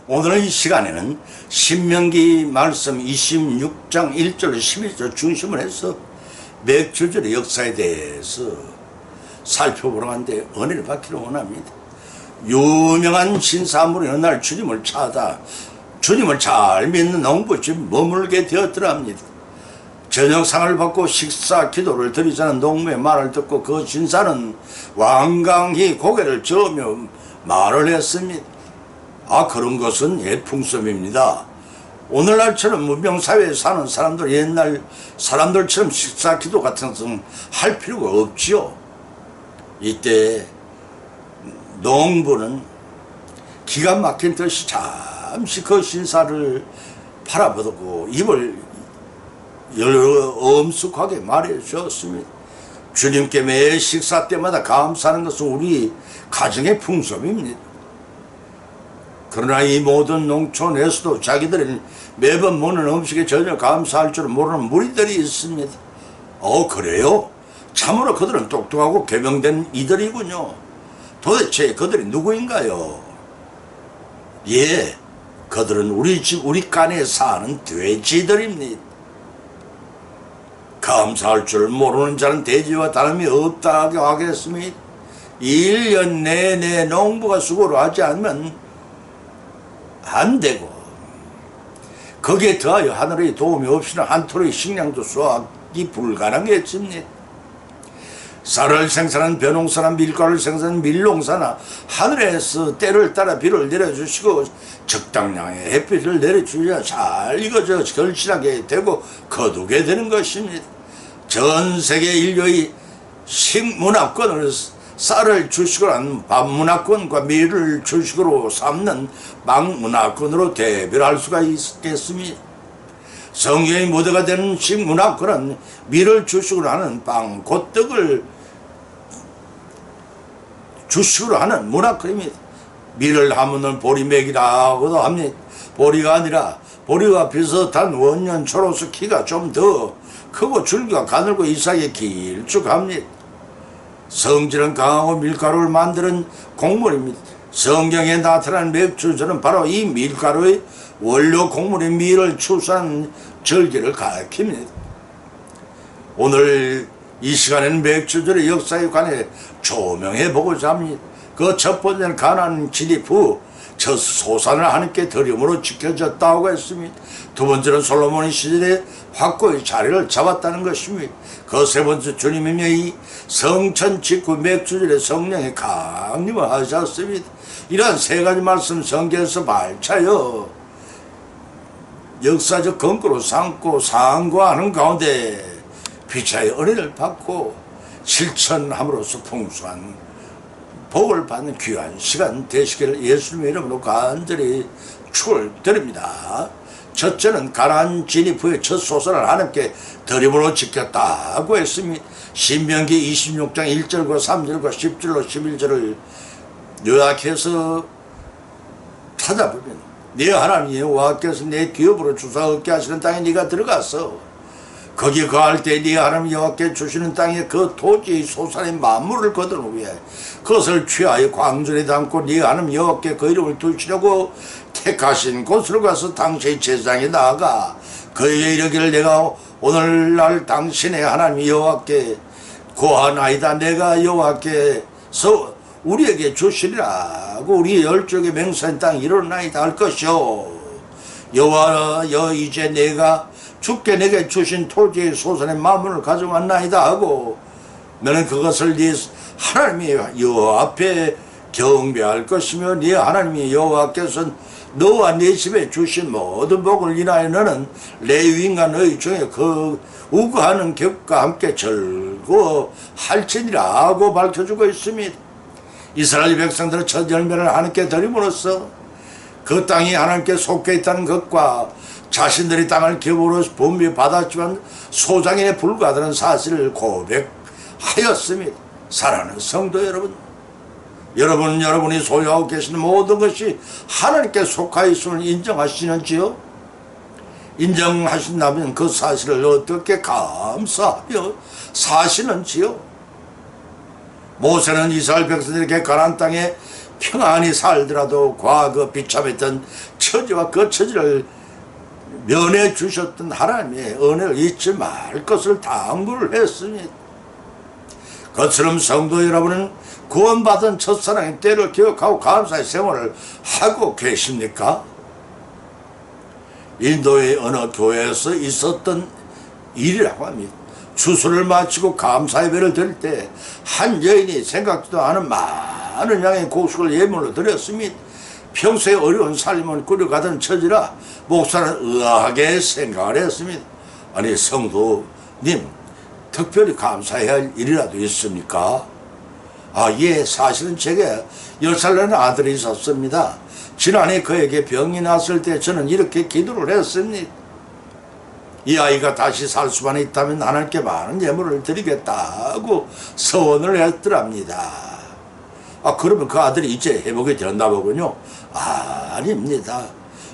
오늘 이 시간에는 신명기 말씀 26장 1절 11절 중심을 해서 맥주절의 역사에 대해서 살펴보러 가는데 은혜를 받기를 원합니다. 유명한 신사물이 어느 날 주님을 찾아 주님을 잘 믿는 농부집 머물게 되었더랍니다. 저녁상을 받고 식사 기도를 드리자는 농부의 말을 듣고 그 신사는 완강히 고개를 저으며 말을 했습니다. 그런 것은 옛 풍습입니다. 오늘날처럼 문명사회에 사는 사람들, 옛날 사람들처럼 식사 기도 같은 것은 할 필요가 없지요. 이때 농부는 기가 막힌 듯이 잠시 그 신사를 바라보고 입을 엄숙하게 말해 주었습니다. 주님께 매 식사 때마다 감사하는 것은 우리 가정의 풍습입니다. 그러나 이 모든 농촌에서도 자기들은 매번 먹는 음식에 전혀 감사할 줄 모르는 무리들이 있습니다. 그래요? 참으로 그들은 똑똑하고 개명된 이들이군요. 도대체 그들이 누구인가요? 그들은 우리 집 우리 간에 사는 돼지들입니다. 감사할 줄 모르는 자는 돼지와 다름이 없다고 하겠습니다. 1년 내내 농부가 수고를 하지 않으면 안 되고, 거기에 더하여 하늘의 도움이 없이는 한 토르의 식량도 수확이 불가능했습니다. 쌀을 생산한 벼농사나 밀가루를 생산한 밀농사나 하늘에서 때를 따라 비를 내려주시고 적당량의 햇빛을 내려주셔야 잘 익어져 결실하게 되고 거두게 되는 것입니다. 전 세계 인류의 식문화권을 쌀을 주식으로 하는 밥문화권과 밀을 주식으로 삼는 빵문화권으로 대별할 수가 있겠습니다. 성경의 모델가 되는 식문화권은 밀을 주식으로 하는 빵, 고떡을 주식으로 하는 문화권입니다. 밀을 하면은 보리맥이라고도 합니다. 보리가 아니라 보리와 비슷한 원년초로서 키가 좀 더 크고 줄기가 가늘고 이삭이 길쭉합니다. 성질은 강하고 밀가루를 만드는 곡물입니다. 성경에 나타난 맥주절은 바로 이 밀가루의 원료 곡물인 밀을 추수한 절기를 가리킵니다. 오늘 이 시간에는 맥주절의 역사에 관해 조명해 보고자 합니다. 그 첫 번째는 가나안 진입 후 첫 소산을 하나님께 드림으로 지켜졌다고 했습니다. 두 번째는 솔로몬의 시절에 확고히 자리를 잡았다는 것입니다. 그 세 번째 주님이며 이 성천 직후 맥주절에 성령이 강림하셨습니다. 이러한 세 가지 말씀 성경에서 발차여 역사적 근거로 삼고 상고하는 가운데 피차의 은혜를 받고 실천함으로써 풍성한 복을 받는 귀한 시간 되시기를 예수님의 이름으로 간절히 축원드립니다. 첫째는 가나안 진입 후에 첫 소산을 하나님께 드림으로 지켰다고 했습니다. 신명기 26장 1절과 3절과 10절로 11절을 요약해서 찾아보면 네 하나님 여호와께서 내 기업으로 주사 얻게 하시는 땅에 네가 들어가서 거기 거할 때 네 하나님 여호와께 주시는 땅에 그 토지의 소산의 만물을 거둔 후에 그것을 취하여 광전에 담고 네 하나님 여호와께 그 이름을 두시려고 택하신 곳으로 가서 당신의 제사장에 나아가 그에게 이르기를 내가 오늘날 당신의 하나님 여호와께 고하나이다. 내가 여호와께서 우리에게 주시리라고 우리의 열족의 맹세한 땅이 일어나이다 할 것이요. 여호와여 이제 내가 주께 내게 주신 토지의 소산의 만물을 가져왔나이다 하고 너는 그것을 네 하나님의 여호와 앞에 경배할 것이며 네 하나님의 여호와께서는 너와 네 집에 주신 모든 복을 인하여 너는 레위인과 너희 중에 그 우거하는 격과 함께 즐거워할지니라 하고 밝혀주고 있습니다. 이스라엘 백성들은 첫 열매를 하나님께 드림으로써 그 땅이 하나님께 속해 있다는 것과 자신들이 땅을 기업으로 분배받았지만 소장인에 불과하다는 사실을 고백하였습니다. 사랑하는 성도 여러분, 여러분이 소유하고 계시는 모든 것이 하나님께 속하여 있음을 인정하시는지요? 인정하신다면 그 사실을 어떻게 감사하며 사시는지요? 모세는 이스라엘 백성들에게 가나안 땅에 평안히 살더라도 과거 비참했던 처지와 그 처지를 면해 주셨던 하나님의 은혜를 잊지 말 것을 당부를 했으니, 그처럼 성도 여러분은 구원받은 첫사랑의 때를 기억하고 감사의 생활을 하고 계십니까? 인도의 어느 교회에서 있었던 일이라고 합니다. 추수를 마치고 감사 예배를 드릴 때 한 여인이 생각지도 않은 많은 양의 곡식을 예물로 드렸습니다. 평소에 어려운 삶을 꾸려가던 처지라 목사는 의아하게 생각을 했습니다. 아니, 성도님, 특별히 감사해야 할 일이라도 있습니까? 예, 사실은 제게 10살 난 아들이 있었습니다. 지난해 그에게 병이 났을 때 저는 이렇게 기도를 했습니다. 이 아이가 다시 살 수만 있다면 하나님께 많은 예물을 드리겠다고 서원을 했더랍니다. 그러면 그 아들이 이제 회복이 되었나 보군요. 아닙니다.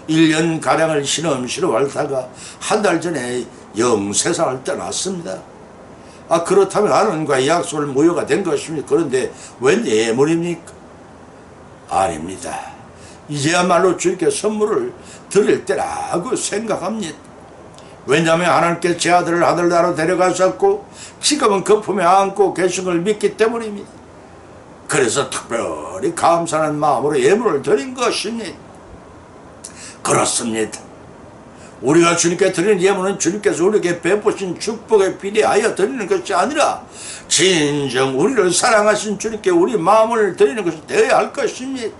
1년가량을 신음시로 앓다가 한 달 전에 영세상을 떠났습니다. 그렇다면 하나님과의 약속을 무효가 된 것입니다. 그런데 웬 예물입니까? 아닙니다. 이제야말로 주님께 선물을 드릴 때라고 생각합니다. 왜냐하면 하나님께 제 아들을 하늘나라로 데려가셨고 지금은 그 품에 안고 계신 걸 믿기 때문입니다. 그래서 특별히 감사하는 마음으로 예물을 드린 것입니다. 그렇습니다. 우리가 주님께 드리는 예물은 주님께서 우리에게 베푸신 축복에 비례하여 드리는 것이 아니라 진정 우리를 사랑하신 주님께 우리 마음을 드리는 것이 되어야 할 것입니다.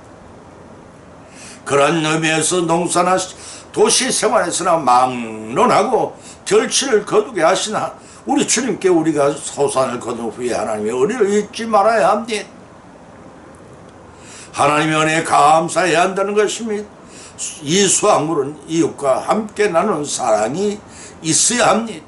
그런 의미에서 농사나 도시 생활에서나 막론하고 결실을 거두게 하신 우리 주님께 우리가 소산을 거둔 후에 하나님의 은혜를 잊지 말아야 합니다. 하나님의 은혜에 감사해야 한다는 것입니다. 이 수확물은 이웃과 함께 나누는 사랑이 있어야 합니다.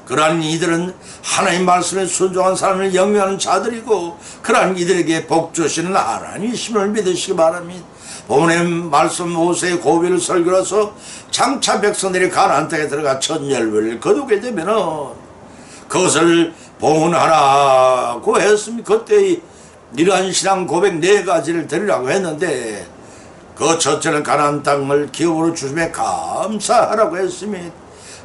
그러한 이들은 하나님 말씀에 순종한 사람을 영위하는 자들이고, 그러한 이들에게 복 주시는 하나님이심을 믿으시기 바랍니다. 본문의 말씀 모세의 고비를 설교로서 장차 백성들이 가나안 땅에 들어가 첫 열매를 거두게 되면은 그것을 봉헌하라고 했습니다. 그때 이러한 신앙 고백 4가지를 드리라고 했는데, 그 첫째는 가나안 땅을 기업으로 주심에 감사하라고 했습니다.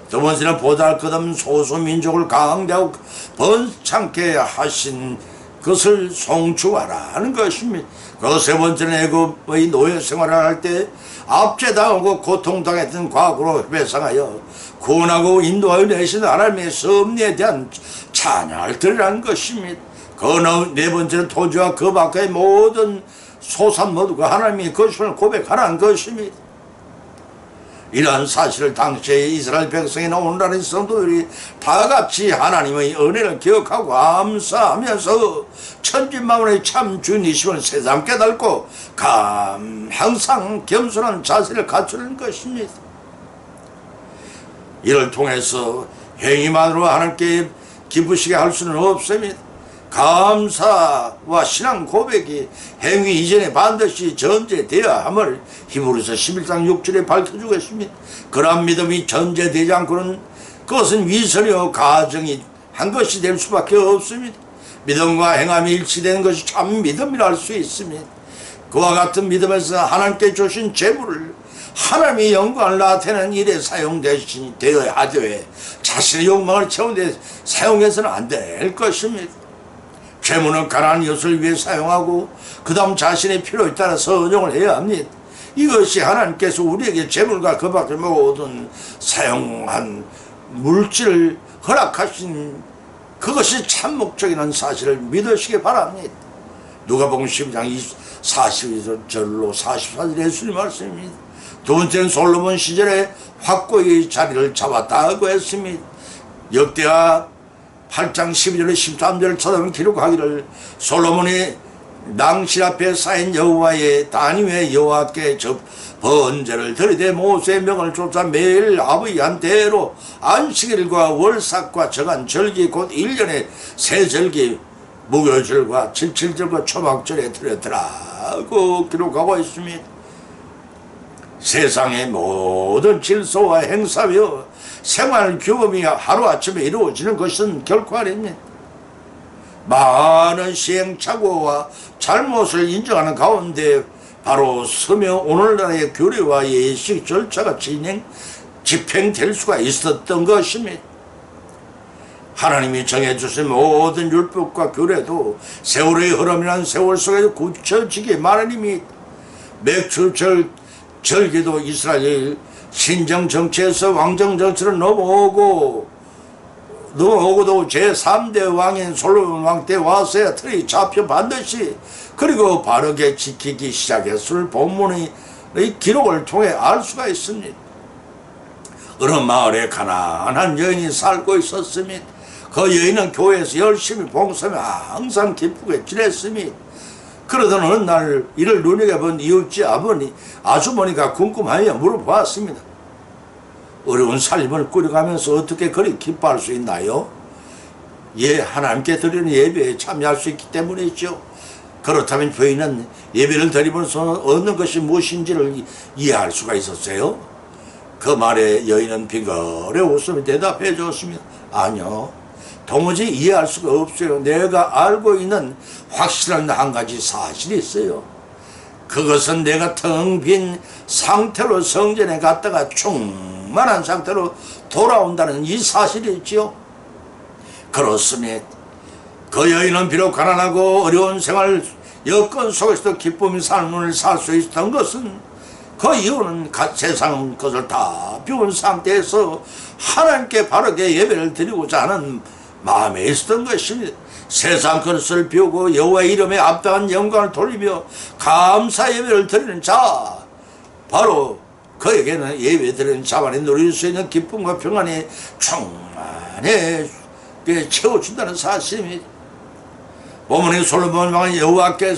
두 번째는 보잘것없는 소수민족을 강대하고 번창케 하신 그것을 송축하라는 것입니다. 그 세 번째는 애굽의 노예 생활을 할 때 압제당하고 고통당했던 과거로 회상하여 구원하고 인도하여 내신 하나님의 섭리에 대한 찬양을 드리라는 것입니다. 그 네 번째는 토지와 그 밖의 모든 소산 모두가 하나님의 것임을 고백하라는 것입니다. 이러한 사실을 당시에 이스라엘 백성이나 오늘날의 성도들이 다같이 하나님의 은혜를 기억하고 감사하면서 천지만물의 참 주인이심을 새삼 깨닫고 항상 겸손한 자세를 갖추는 것입니다. 이를 통해서 행위만으로 하나님께 기쁘시게 할 수는 없습니다. 감사와 신앙 고백이 행위 이전에 반드시 전제되어야 함을 히브리서 11장 6절에 밝혀주고 있습니다. 그러한 믿음이 전제되지 않고는 그것은 위선이요 가정이 한 것이 될 수밖에 없습니다. 믿음과 행함이 일치되는 것이 참 믿음이라 할 수 있습니다. 그와 같은 믿음에서 하나님께 주신 재물을 하나님의 영광을 나타내는 일에 사용되어야 하되 자신의 욕망을 채우는 데 사용해서는 안 될 것입니다. 재물은 가난한 이웃을 위해 사용하고 그 다음 자신의 필요에 따라 선용을 해야 합니다. 이것이 하나님께서 우리에게 재물과 그 밖의 모든 사용한 물질을 허락하신 그것이 참 목적이라는 사실을 믿으시기 바랍니다. 누가복음 12장 42절로 44절의 예수님 말씀입니다. 두 번째는 솔로몬 시절에 확고히 자리를 잡았다고 했습니다. 역대하 8장 12절에 13절을 찾아보면 기록하기를 솔로몬이 낭실 앞에 쌓인 여호와의 단위의 여호와께 번제를 드리되 모세의 명을 쫓아 매일 아버지한테로 안식일과 월삭과 정한 절기 곧 1년에 세 절기 무교절과 77절과 초막절에 드렸더라고 기록하고 있습니다. 세상의 모든 질서와 행사며 생활 규범이 하루아침에 이루어지는 것은 결코 아닙니다. 많은 시행착오와 잘못을 인정하는 가운데 바로 서며 오늘날의 규례와 예식 절차가 집행될 수가 있었던 것입니다. 하나님이 정해주신 모든 율법과 규례도 세월의 흐름이란 세월 속에서 굳혀지게 마련입니다. 맥주절기도 이스라엘 신정 정치에서 왕정 정치를 넘어오고도 제3대 왕인 솔로몬 왕 때 와서야 틀이 잡혀 반드시 그리고 바르게 지키기 시작했을 본문의 기록을 통해 알 수가 있습니다. 어느 마을에 가난한 여인이 살고 있었습니다. 그 여인은 교회에서 열심히 봉사하며 항상 기쁘게 지냈습니다. 그러던 어느 날 이를 눈여겨본 이웃집 아주머니가 궁금하여 물어보았습니다. 어려운 삶을 꾸려가면서 어떻게 그리 기뻐할 수 있나요? 하나님께 드리는 예배에 참여할 수 있기 때문이죠. 그렇다면 부인은 예배를 드리면서 얻는 것이 무엇인지를 이해할 수가 있었어요. 그 말에 여인은 빙그레 웃으며 대답해 주었습니다. 아니요, 도무지 이해할 수가 없어요. 내가 알고 있는 확실한 한 가지 사실이 있어요. 그것은 내가 텅 빈 상태로 성전에 갔다가 충만한 상태로 돌아온다는 이 사실이 있지요. 그렇습니다. 그 여인은 비록 가난하고 어려운 생활 여건 속에서도 기쁨의 삶을 살 수 있었던 것은 그 이유는 세상 것을 다 비운 상태에서 하나님께 바르게 예배를 드리고자 하는 마음에 있었던 것입니다. 세상 것을 비우고 여호와의 이름에 합당한 영광을 돌리며 감사 예배를 드리는 자, 바로 그에게는 예배 드리는 자만이 누릴 수 있는 기쁨과 평안이 충만히 채워준다는 사실입니다. 본문의 솔로몬 왕은 여호와께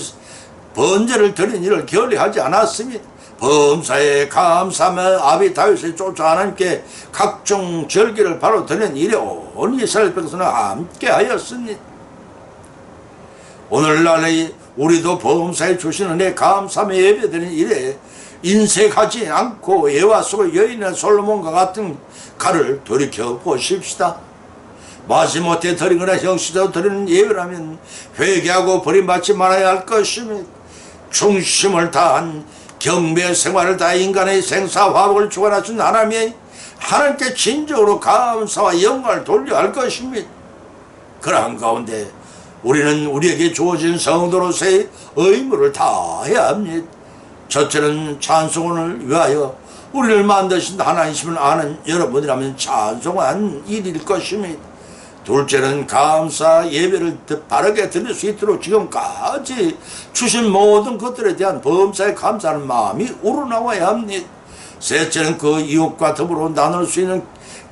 번제를 드리는 일을 게을리하지 않았습니다. 범사에 감사하며 아비 다윗을 쫓아 하나님께 각종 절기를 바로 드리는 일에 온 이스라엘 백성은 함께 하였습니다. 오늘날 우리도 범사에 주신 은혜 감사하며 예배드리는 일에 인색하지 않고 예화 속의 여인의 솔로몬과 같은 칼을 돌이켜 보십시다. 마지못해 드리거나 형식적으로 드리는 예배라면 회개하고 버림받지 말아야 할 것입니다. 중심을 다한 경배 생활을 다 인간의 생사 화복을 주관하신 하나님께 진정으로 감사와 영광을 돌려야 할 것입니다. 그러한 가운데 우리는 우리에게 주어진 성도로서의 의무를 다해야 합니다. 첫째는 찬송을 위하여 우리를 만드신 하나님이심을 아는 여러분이라면 찬송한 일일 것입니다. 둘째는 감사 예배를 바르게 드릴 수 있도록 지금까지 주신 모든 것들에 대한 범사에 감사하는 마음이 우러나와야 합니다. 셋째는 그 이웃과 더불어 나눌 수 있는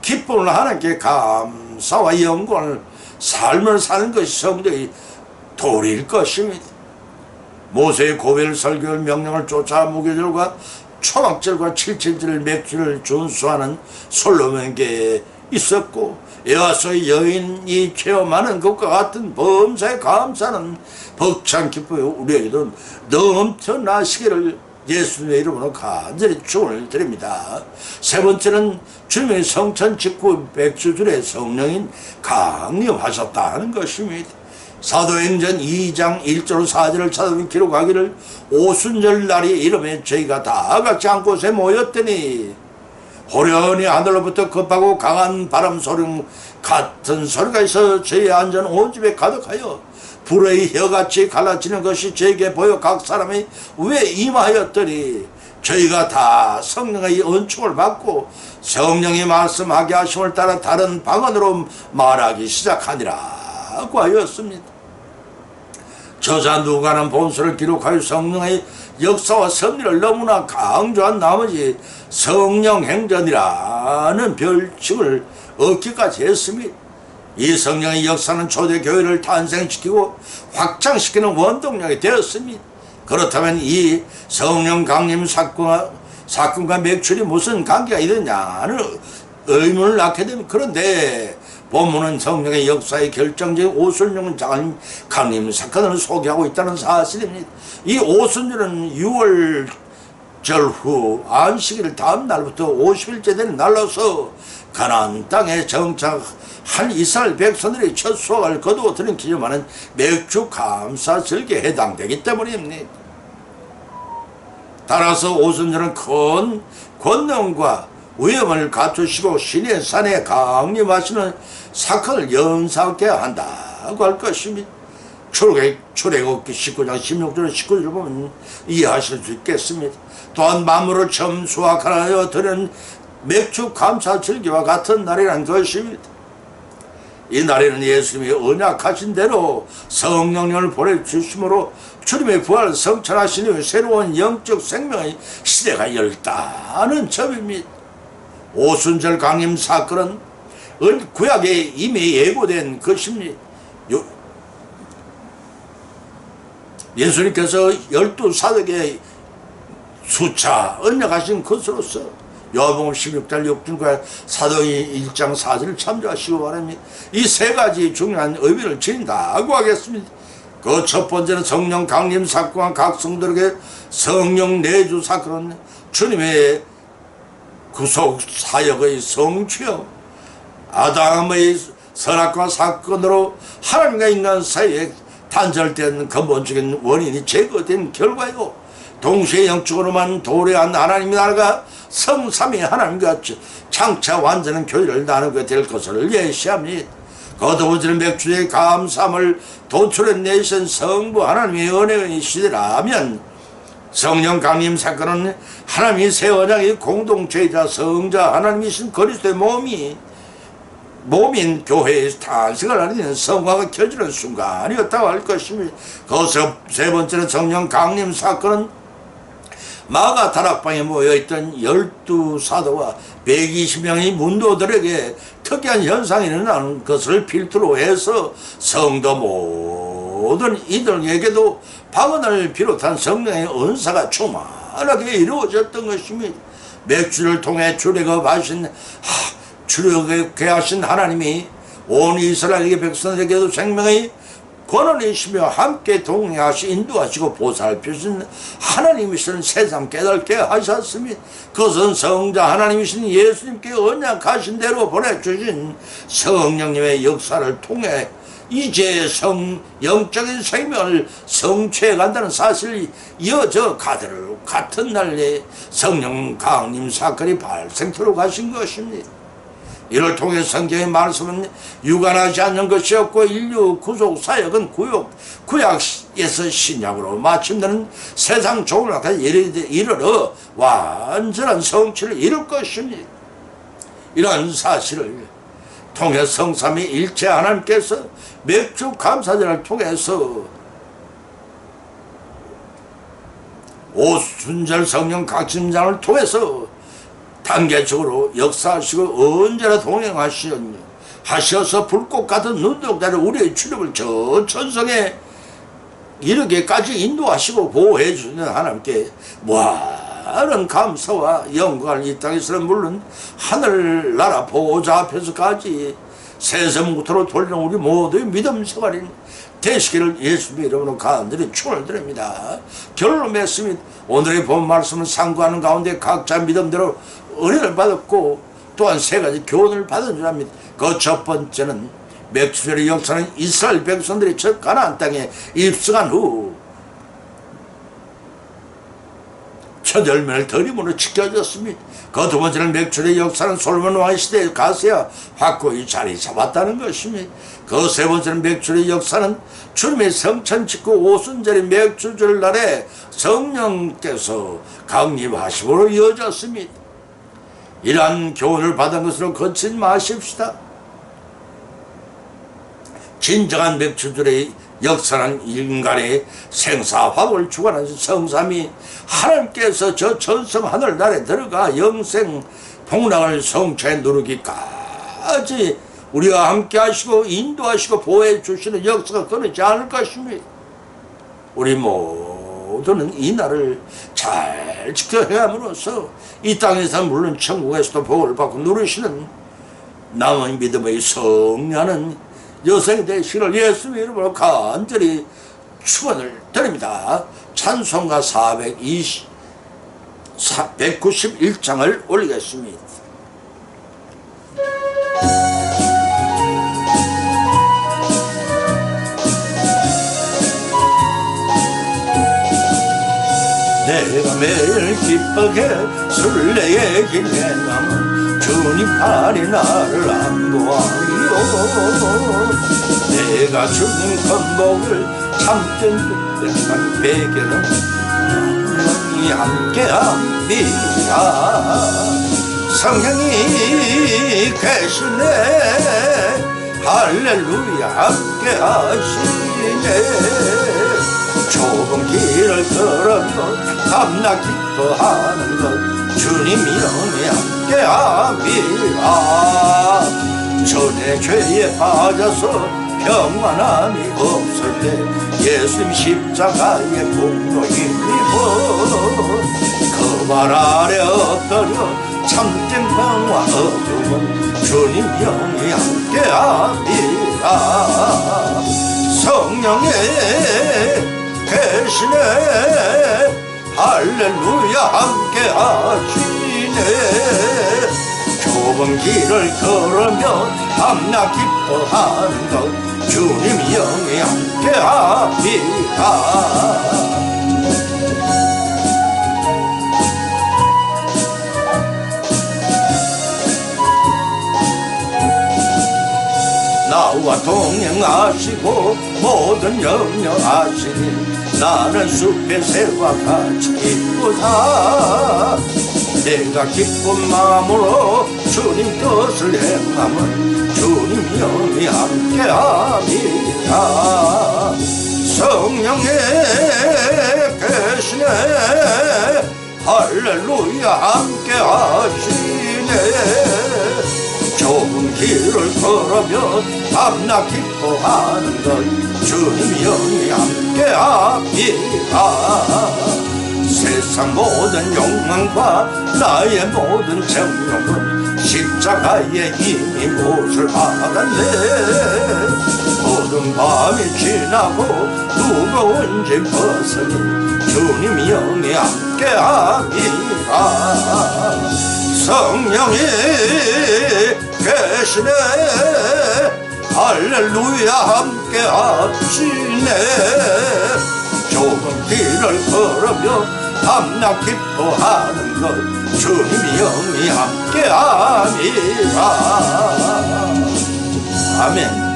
기쁨을 하나님께 감사와 영광을 삶을 사는 것이 성도의 도리일 것입니다. 모세의 고별 설교를 명령을 쫓아 무교절과 초막절과 칠칠절 맥주를 준수하는 솔로몬에게 있었고 여호와의 여인이 체험하는 것과 같은 범사에 감사는 벅찬 기쁨이 우리에게도 넘쳐나시기를 예수님의 이름으로 간절히 축원을 드립니다. 세 번째는 주님의 성천 직후 백수줄에 성령인 강림하셨다는 것입니다. 사도행전 2장 1절 4절을 찾아보면 기록하기를 오순절 날이 이름에 저희가 다 같이 한 곳에 모였더니 호련히 하늘로부터 급하고 강한 바람 소리 같은 소리가 있어 저희 안전 온 집에 가득하여 불의 혀같이 갈라지는 것이 저에게 보여 각 사람이 위에 임하였더니 저희가 다 성령의 은총을 받고 성령이 말씀하게 하심을 따라 다른 방언으로 말하기 시작하니라고 하였습니다. 저자 누가는 본서를 기록하여 성령의 역사와 섭리를 너무나 강조한 나머지 성령 행전이라는 별칭을 얻기까지 했습니다. 이 성령의 역사는 초대교회를 탄생시키고 확장시키는 원동력이 되었습니다. 그렇다면 이 성령 강림 사건과 맥출이 무슨 관계가 있느냐는 의문을 낳게 됩니다. 그런데 본문은 성령의 역사의 결정적인 오순절 강림 사건을 소개하고 있다는 사실입니다. 이 오순절은 6월절 후 안식일 다음 날부터 50일째 되는 날로서 가나안 땅에 정착한 이스라엘 백성들이 첫 수확을 거두어 드린 기념하는 맥주 감사 절기에 해당되기 때문입니다. 따라서 오순절은 큰 권능과 위엄을 갖추시고 신의 산에 강림하시는 사건을 연상케 한다고 할 것입니다. 출애굽기 19장 16절 19절을 보면 이해하실 수 있겠습니다. 또한 만물을 처음 수확하여 드리는 맥주 감사 절기와 같은 날이라는 것입니다. 이 날에는 예수님이 언약하신 대로 성령님을 보내주심으로 주님의 부활 성천하신 후 새로운 영적 생명의 시대가 열다는 점입니다. 오순절 강림 사건은 구약에 이미 예고된 것입니다. 예수님께서 12사도에게 수차 언약하신 것으로서 요한복음 16장 6절과 사도행 1장 4절을 참조하시고 바랍니다. 이 세 가지 중요한 의미를 지닌다고 하겠습니다. 그 첫 번째는 성령 강림 사건과 각 성도에게 성령 내주 사건은 주님의 구속 사역의 성취요, 아담의 선악과 사건으로 하나님과 인간 사이에 단절된 근본적인 원인이 제거된 결과요, 동시에 영적으로만 도래한 하나님의 나라가 성삼위 하나님과 장차 완전한 교회를 나누게 될 것을 예시합니다. 그 두 번째는 맥주의 감사함을 도출해내신 성부 하나님의 은혜의 시대라면, 성령 강림 사건은 하나님이 새 언약의 공동체이자 성자 하나님이신 그리스도의 몸인 교회의 탄생을 알리는 성화가 켜지는 순간이었다고 할 것입니다. 그 세 번째는 성령 강림 사건은 마가 다락방에 모여있던 12사도와 120명의 문도들에게 특이한 현상이 일어나는 것을 필두로 해서 성도 모든 이들에게도 방언을 비롯한 성령의 은사가 충만하게 이루어졌던 것입니다. 맥주를 통해 출애굽하신 하나님이 온 이스라엘의 백성에게도 생명의 권원이시며 함께 동행하시 인도하시고 보살피신 하나님이시는 세상 깨닫게 하셨습니다. 그것은 성자 하나님이신 예수님께 언약하신 대로 보내주신 성령님의 역사를 통해 이제 영적인 생명을 성취해 간다는 사실이 이어져 가들 같은 날에 성령 강림 사건이 발생토록 하신 것입니다. 이를 통해 성경의 말씀은 유관하지 않는 것이었고, 인류 구속 사역은 구약에서 신약으로 마침내는 세상 종말까지 이르러 완전한 성취를 이룰 것입니다. 이러한 사실을 통해 성삼위 일체 하나님께서 맥주 감사절을 통해서 오순절 성령 각심장을 통해서 단계적으로 역사하시고 언제나 동행하셔서 불꽃 같은 눈동자를 우리의 출입을 저 천성에 이르게까지 인도하시고 보호해 주시는 하나님께 무한한 감사와 영광을 이 땅에서는 물론 하늘나라 보호자 앞에서까지 세세무토로 돌리는 우리 모두의 믿음 생활인 되시기를 예수님의 이름으로 간절히 축원을 드립니다. 결론 맺습니다. 오늘의 본 말씀을 상고하는 가운데 각자 믿음대로 은혜를 받았고, 또한 세 가지 교훈을 받은 줄 압니다. 그 첫 번째는 맥주절의 역사는 이스라엘 백성들이 첫 가나안 땅에 입성한 후 첫 열매를 드림으로 지켜졌습니다. 그 두 번째는 맥주절의 역사는 솔로몬 왕의 시대에 가서야 확고히 자리 잡았다는 것입니다. 그 세 번째는 맥주절의 역사는 주님의 성천 직후 오순절의 맥주절 날에 성령께서 강림하심으로 이어졌습니다. 이러한 교훈을 받은 것으로 거치지 마십시다. 진정한 맥주절의 역사는 인간의 생사화복을 주관하신 성삼위 하나님께서 저 천성 하늘나라에 들어가 영생 복락을 성취해 누르기까지 우리와 함께 하시고 인도하시고 보호해 주시는 역사가 끊이지 않을 것입니다. 우리 모두는 이 날을 잘 지켜야 함으로써 이 땅에서 물론 천국에서도 복을 받고 누리시는 남은 믿음의 성령은 여성이 되시기를 예수의 이름으로 간절히 축원을 드립니다. 찬송가 191장을 올리겠습니다. 내가 매일 기쁘게 순례의 길 행함은 주님 팔이 나를 안보하여 내가 주는 건복을 참된 듯한 베개는 영원히 함께합니다. 성령이 계시네 할렐루야 함께하시네 좁은 길을 걸으며 밤낮 기뻐하는 것 주님 영이 함께합니다. 전에 죄에 빠져서 평안함이 없을 때 예수님 십자가의 공로 힘입어 그 발 아래 엎드려 참된 평화 얻음은 주님 영이 함께합니다. 성령의 계시네 할렐루야 함께하시네 좁은 길을 걸으며 밤낮 기뻐하는 것 주님 영이 함께합니다. 나와 동행하시고 모든 염려하시니 나는 숲의 새와 같이 기쁘다. 내가 기쁜 마음으로 주님 뜻을 행함은 주님 영이 함께합니다. 성령의 계시네 할렐루야 함께하시네 좁은 길을 걸으며 밤낮 기뻐하는 것 주님 영이 함께합니다. 세상 모든 욕망과 나의 모든 정욕은 십자가에 이미 못을 박았네. 모든 밤이 지나고 무거운 짐 벗으니 주님 영이 함께합니다. 성령이 계시네 할렐루야 함께하시네 좁은 길을 걸으며 밤낮 기뻐하는 것 주님 영이 함께합니다. 아멘.